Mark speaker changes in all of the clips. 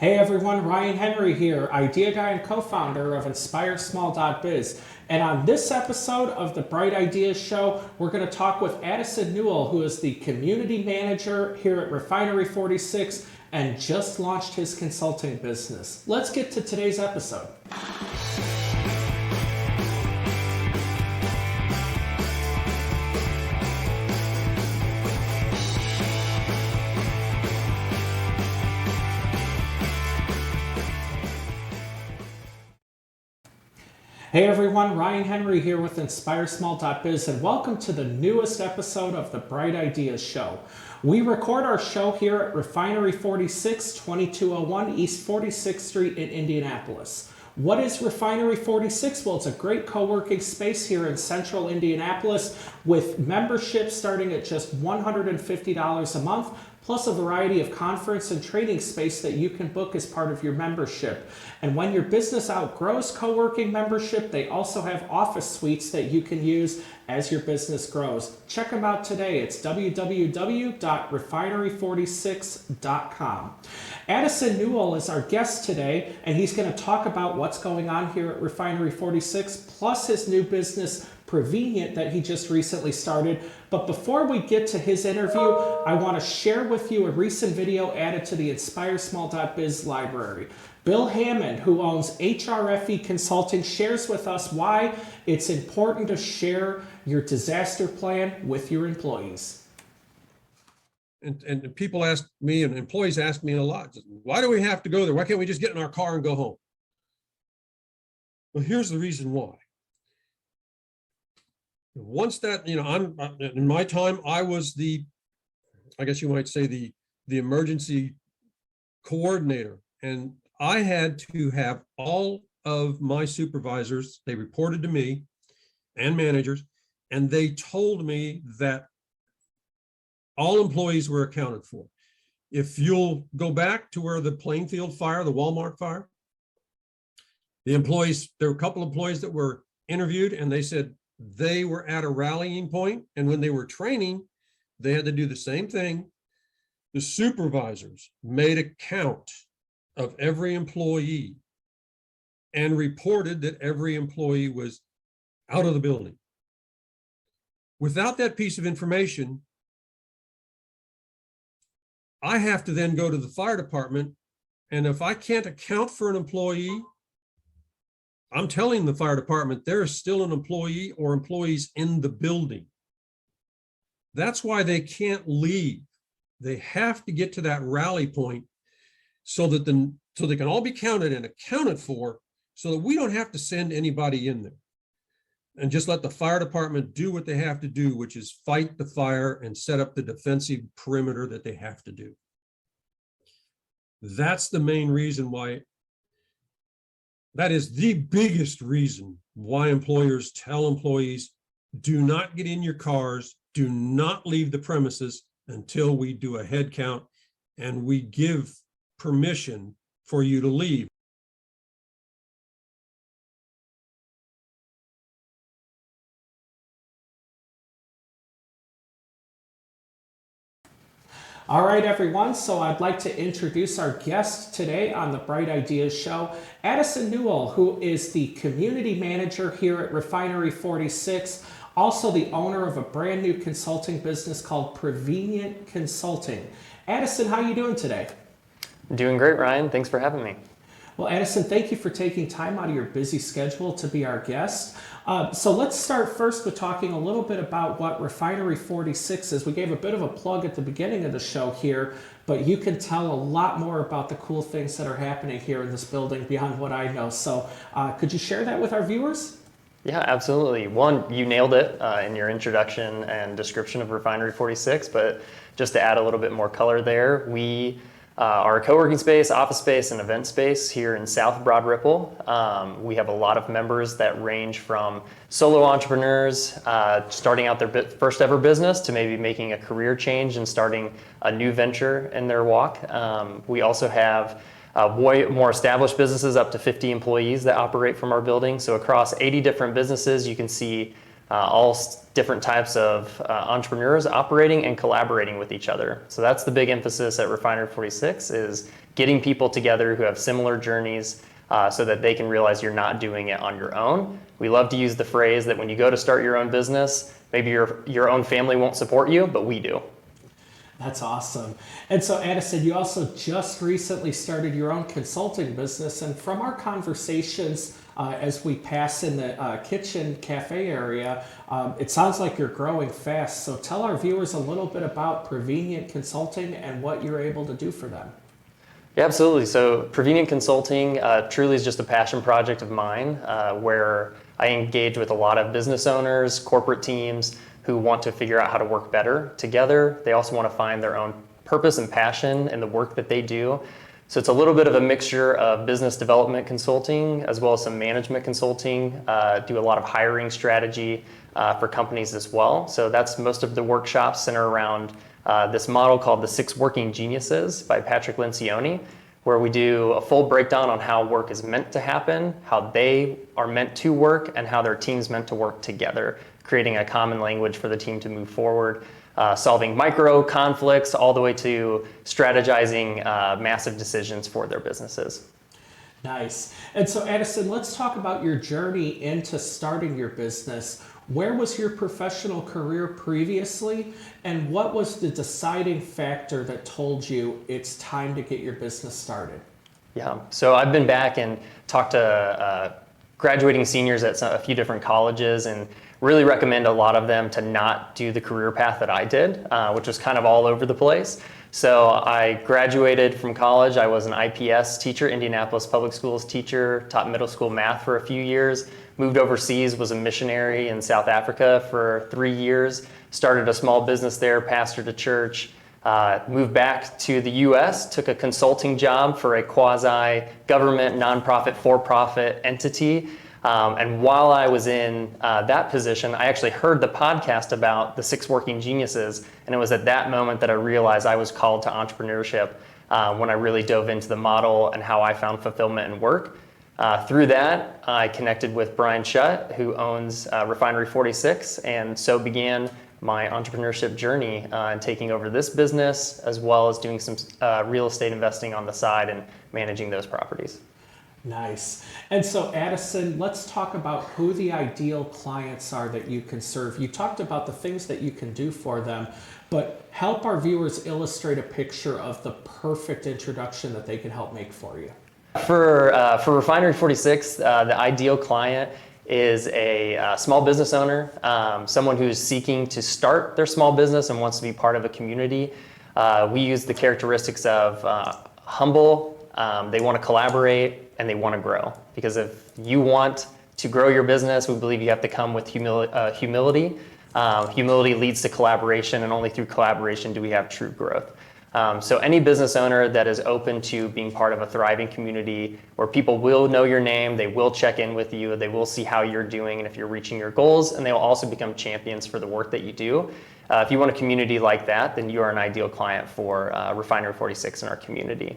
Speaker 1: Hey everyone, Ryan Henry here, idea guy and co-founder of INSPIREsmall.biz. And on this episode of the Bright Ideas Show, we're going to talk with Addison Newell, who is the community manager here at Refinery 46 and just launched his consulting business. Let's get to today's episode. Hey everyone, Ryan Henry here with INSPIREsmall.biz and welcome to the newest episode of the Bright Ideas Show. We record our show here at Refinery 46, 2201 East 46th Street in Indianapolis. What is Refinery 46? Well, it's a great co-working space here in Central Indianapolis with membership starting at just $150 a month, plus a variety of conference and training space that you can book as part of your membership. And when your business outgrows co-working membership, they also have office suites that you can use as your business grows. Check them out today. It's www.refinery46.com. Addison Newell is our guest today, and he's going to talk about what's going on here at Refinery 46, plus his new business, Provinent, that he just recently started. But before we get to his interview, I want to share with you a recent video added to the INSPIREsmall.biz library. Bill Hammond, who owns HRFE Consulting, shares with us why it's important to share your disaster plan with your employees.
Speaker 2: And people ask me, and employees ask me a lot, why do we have to go there? Why can't we just get in our car and go home? Well, here's the reason why. Once that, I'm in my time, I was I guess you might say the emergency coordinator, and I had to have all of my supervisors, they reported to me and managers, and they told me that all employees were accounted for. If you'll go back to where the Plainfield fire, the Walmart fire, the employees, there were a couple of employees that were interviewed, and they said they were at a rallying point, and when they were training, they had to do the same thing. The supervisors made a count of every employee and reported that every employee was out of the building. Without that piece of information, I have to then go to the fire department, and if I can't account for an employee, I'm telling the fire department there is still an employee or employees in the building. That's why they can't leave. They have to get to that rally point so that they can all be counted and accounted for, so that we don't have to send anybody in there, and just let the fire department do what they have to do, which is fight the fire and set up the defensive perimeter that they have to do. That's the main reason why. That is the biggest reason why employers tell employees, do not get in your cars, do not leave the premises until we do a head count and we give permission for you to leave.
Speaker 1: All right, everyone, so I'd like to introduce our guest today on the Bright Ideas Show, Addison Newell, who is the community manager here at Refinery 46, also the owner of a brand new consulting business called Provinent Consulting. Addison, how are you doing today?
Speaker 3: Doing great, Ryan. Thanks for having me.
Speaker 1: Well, Addison, thank you for taking time out of your busy schedule to be our guest. So let's start first with talking a little bit about what Refinery 46 is. We gave a bit of a plug at the beginning of the show here, but you can tell a lot more about the cool things that are happening here in this building beyond what I know. So could you share that with our viewers?
Speaker 3: Yeah, absolutely. One, you nailed it in your introduction and description of Refinery 46, but just to add a little bit more color there, we are a co-working space, office space, and event space here in South Broad Ripple. We have a lot of members that range from solo entrepreneurs starting out their first ever business to maybe making a career change and starting a new venture in their walk. We also have way more established businesses, up to 50 employees that operate from our building. So across 80 different businesses, you can see all different types of entrepreneurs operating and collaborating with each other. So that's the big emphasis at Refinery 46, is getting people together who have similar journeys so that they can realize you're not doing it on your own. We love to use the phrase that when you go to start your own business, maybe your own family won't support you, but we do.
Speaker 1: That's awesome. And so, Addison, you also just recently started your own consulting business. And from our conversations as we pass in the kitchen cafe area, it sounds like you're growing fast. So tell our viewers a little bit about Provinent Consulting and what you're able to do for them.
Speaker 3: Yeah, absolutely. So Provinent Consulting truly is just a passion project of mine where I engage with a lot of business owners, corporate teams who want to figure out how to work better together. They also want to find their own purpose and passion in the work that they do. So it's a little bit of a mixture of business development consulting as well as some management consulting, do a lot of hiring strategy for companies as well. So that's most of the workshops center around this model called the 6 Working Geniuses by Patrick Lencioni, where we do a full breakdown on how work is meant to happen, how they are meant to work, and how their team's meant to work together, creating a common language for the team to move forward, solving micro conflicts all the way to strategizing massive decisions for their businesses.
Speaker 1: Nice. And so, Addison, let's talk about your journey into starting your business. Where was your professional career previously, and what was the deciding factor that told you it's time to get your business started?
Speaker 3: Yeah, so I've been back and talked to graduating seniors at a few different colleges and really recommend a lot of them to not do the career path that I did, which was kind of all over the place. So I graduated from college. I was an IPS teacher, Indianapolis Public Schools teacher, taught middle school math for a few years, moved overseas, was a missionary in South Africa for 3 years, started a small business there, pastored a church, moved back to the US, took a consulting job for a quasi-government, nonprofit, for-profit entity. And while I was in that position, I actually heard the podcast about the 6 Working Geniuses, and it was at that moment that I realized I was called to entrepreneurship when I really dove into the model and how I found fulfillment in work. Through that, I connected with Brian Shutt, who owns Refinery 46, and so began my entrepreneurship journey and taking over this business, as well as doing some real estate investing on the side and managing those properties.
Speaker 1: Nice. And so, Addison, let's talk about who the ideal clients are that you can serve. You talked about the things that you can do for them, but help our viewers illustrate a picture of the perfect introduction that they can help make for you.
Speaker 3: For Refinery 46, the ideal client is a small business owner, someone who's seeking to start their small business and wants to be part of a community. We use the characteristics of humble, they want to collaborate, and they want to grow. Because if you want to grow your business, we believe you have to come with humility. Humility leads to collaboration, and only through collaboration do we have true growth. So any business owner that is open to being part of a thriving community where people will know your name, they will check in with you, they will see how you're doing and if you're reaching your goals, and they will also become champions for the work that you do. If you want a community like that, then you are an ideal client for Refinery 46 in our community.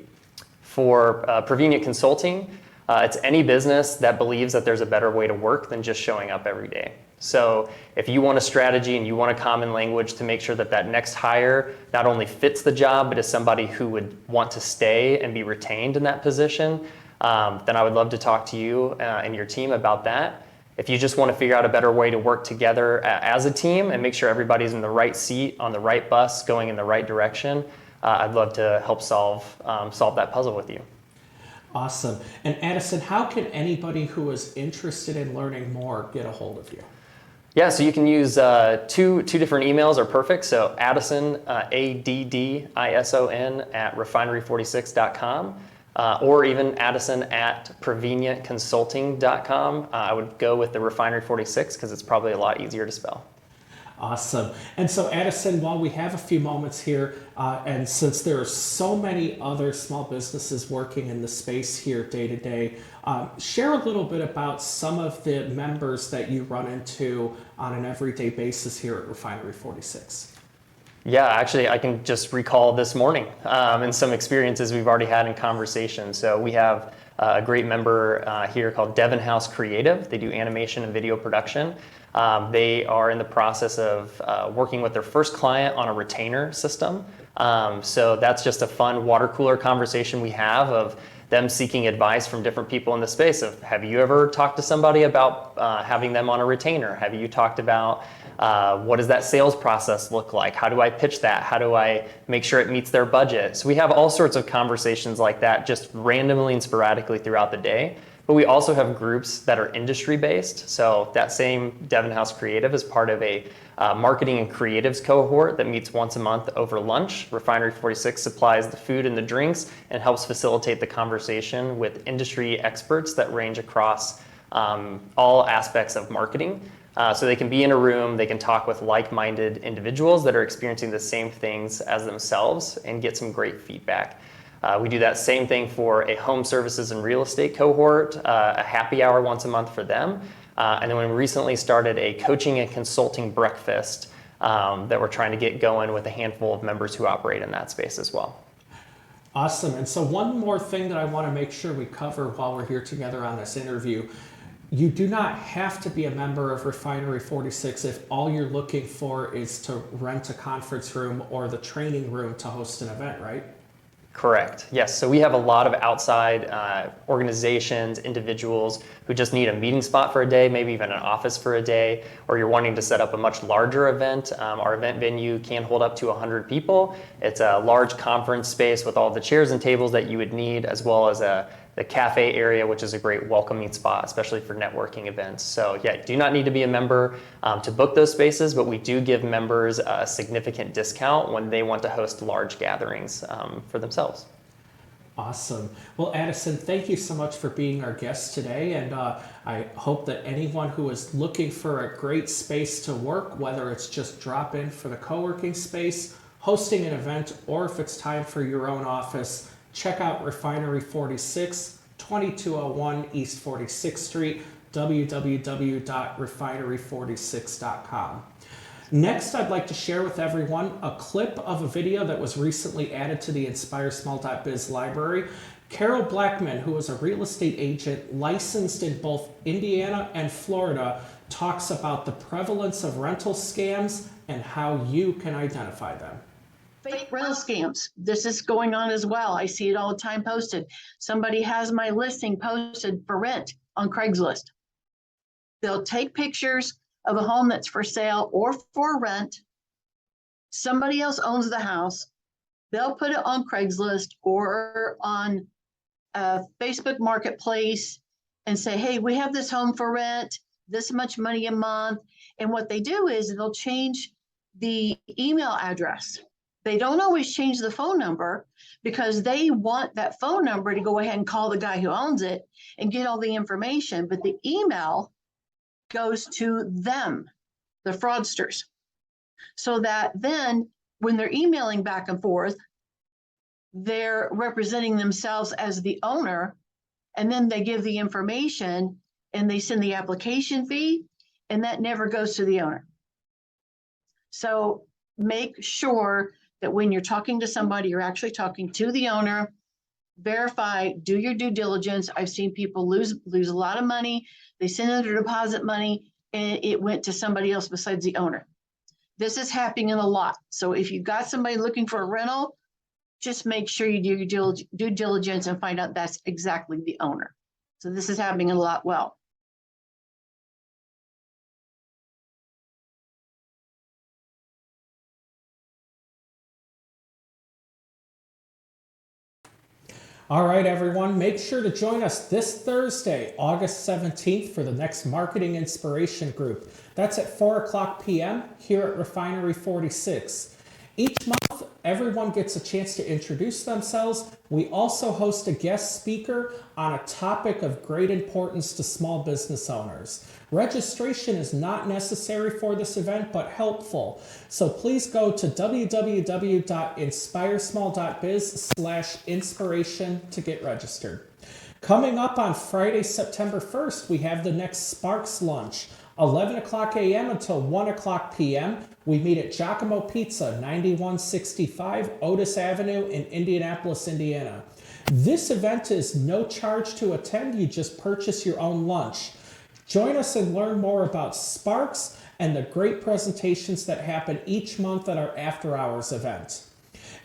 Speaker 3: For Provinent Consulting, it's any business that believes that there's a better way to work than just showing up every day. So if you want a strategy and you want a common language to make sure that that next hire not only fits the job, but is somebody who would want to stay and be retained in that position, then I would love to talk to you and your team about that. If you just want to figure out a better way to work together as a team and make sure everybody's in the right seat, on the right bus, going in the right direction, I'd love to help solve that puzzle with you.
Speaker 1: Awesome. And Addison, how can anybody who is interested in learning more get a hold of you?
Speaker 3: Yeah, so you can use two different emails are perfect. So Addison, Addison at refinery46.com, or even Addison at provinentconsulting.com. I would go with the Refinery 46 because it's probably a lot easier to spell.
Speaker 1: Awesome. And so, Addison, while we have a few moments here, and since there are so many other small businesses working in the space here day to day, share a little bit about some of the members that you run into on an everyday basis here at Refinery 46.
Speaker 3: Yeah, actually, I can just recall this morning and some experiences we've already had in conversation. So we have a great member here called Devon House Creative. They do animation and video production. They are in the process of working with their first client on a retainer system. So that's just a fun water cooler conversation we have of them seeking advice from different people in the space of, have you ever talked to somebody about having them on a retainer? Have you talked about what does that sales process look like? How do I pitch that? How do I make sure it meets their budget? So we have all sorts of conversations like that just randomly and sporadically throughout the day. But we also have groups that are industry based. So that same Devon House Creative is part of a marketing and creatives cohort that meets once a month over lunch. Refinery 46 supplies the food and the drinks and helps facilitate the conversation with industry experts that range across all aspects of marketing. So they can be in a room, they can talk with like-minded individuals that are experiencing the same things as themselves and get some great feedback. We do that same thing for a home services and real estate cohort, a happy hour once a month for them. And then we recently started a coaching and consulting breakfast that we're trying to get going with a handful of members who operate in that space as well.
Speaker 1: Awesome. And so one more thing that I want to make sure we cover while we're here together on this interview. You do not have to be a member of Refinery 46 if all you're looking for is to rent a conference room or the training room to host an event, right?
Speaker 3: Correct. Yes. So we have a lot of outside organizations, individuals who just need a meeting spot for a day, maybe even an office for a day, or you're wanting to set up a much larger event. Our event venue can hold up to 100 people. It's a large conference space with all the chairs and tables that you would need, as well as the cafe area, which is a great welcoming spot, especially for networking events. So yeah, do not need to be a member to book those spaces, but we do give members a significant discount when they want to host large gatherings for themselves.
Speaker 1: Awesome. Well, Addison, thank you so much for being our guest today. And I hope that anyone who is looking for a great space to work, whether it's just drop in for the co-working space, hosting an event, or if it's time for your own office, check out Refinery 46, 2201 East 46th Street, www.refinery46.com. Next, I'd like to share with everyone a clip of a video that was recently added to the INSPIREsmall.biz library. Carol Blackman, who is a real estate agent licensed in both Indiana and Florida, talks about the prevalence of rental scams and how you can identify them.
Speaker 4: Fake rental scams. This is going on as well. I see it all the time posted. Somebody has my listing posted for rent on Craigslist. They'll take pictures of a home that's for sale or for rent. Somebody else owns the house. They'll put it on Craigslist or on a Facebook Marketplace and say, hey, we have this home for rent, this much money a month. And what they do is they'll change the email address. They don't always change the phone number because they want that phone number to go ahead and call the guy who owns it and get all the information. But the email goes to them, the fraudsters, so that then when they're emailing back and forth, they're representing themselves as the owner, and then they give the information and they send the application fee, and that never goes to the owner. So make sure that when you're talking to somebody, you're actually talking to the owner. Verify, do your due diligence. I've seen people lose a lot of money. They send in their deposit money and it went to somebody else besides the owner. This is happening a lot. So if you've got somebody looking for a rental, just make sure you do your due diligence and find out that's exactly the owner. So this is happening a lot well.
Speaker 1: All right, everyone, make sure to join us this Thursday, August 17th, for the next Marketing Inspiration Group. That's at 4 o'clock p.m. here at Refinery 46. Each month, everyone gets a chance to introduce themselves. We also host a guest speaker on a topic of great importance to small business owners. Registration is not necessary for this event, but helpful. So please go to www.INSPIREsmall.biz/inspiration to get registered. Coming up on Friday, September 1st, we have the next Sparks Lunch. 11 o'clock a.m. until 1 o'clock p.m. We meet at Giacomo Pizza, 9165 Otis Avenue in Indianapolis, Indiana. This event is no charge to attend. You just purchase your own lunch. Join us and learn more about Sparks and the great presentations that happen each month at our After Hours event.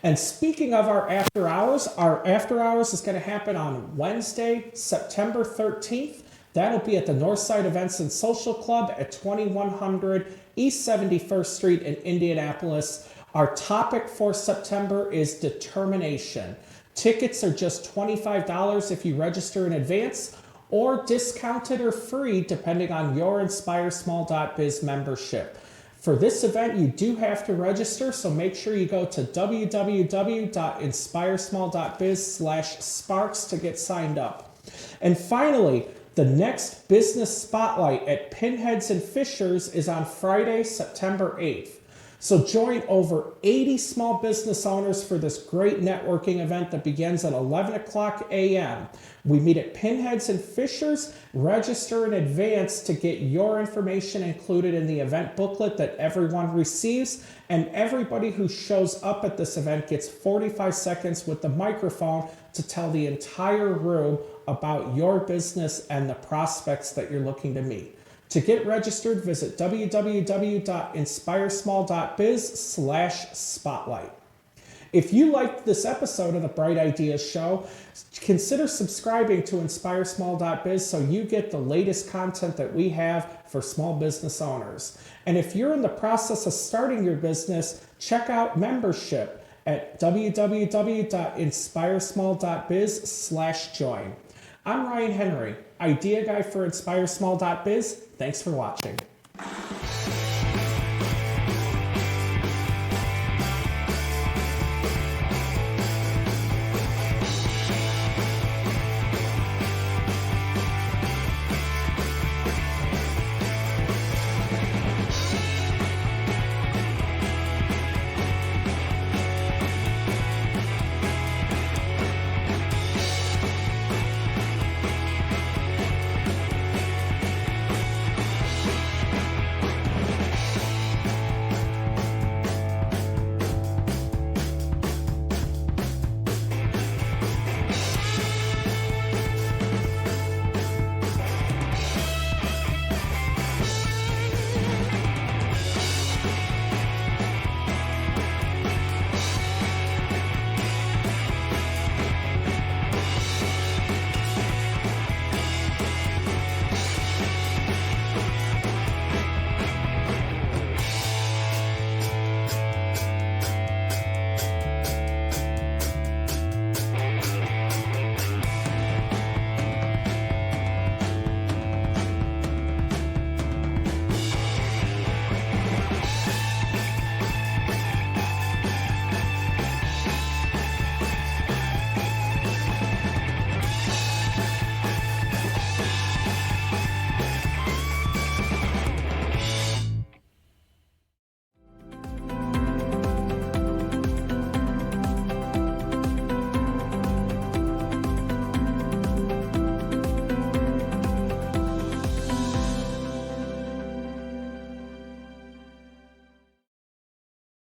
Speaker 1: And speaking of our After Hours is going to happen on Wednesday, September 13th. That'll be at the Northside Events and Social Club at 2100 East 71st Street in Indianapolis. Our topic for September is determination. Tickets are just $25 if you register in advance, or discounted or free depending on your INSPIREsmall.biz membership. For this event, you do have to register, so make sure you go to www.INSPIResmall.biz/sparks to get signed up. And finally, the next business spotlight at Pinheads and Fishers is on Friday, September 8th. So join over 80 small business owners for this great networking event that begins at 11 o'clock a.m. We meet at Pinheads and Fishers. Register in advance to get your information included in the event booklet that everyone receives. And everybody who shows up at this event gets 45 seconds with the microphone to tell the entire room about your business and the prospects that you're looking to meet. To get registered, visit www.INSPIResmall.biz/spotlight. If you liked this episode of the Bright Ideas Show, consider subscribing to INSPIResmall.biz so you get the latest content that we have for small business owners. And if you're in the process of starting your business, check out membership at www.INSPIResmall.biz/join. I'm Ryan Henry, Idea Guy for INSPIResmall.biz. Thanks for watching.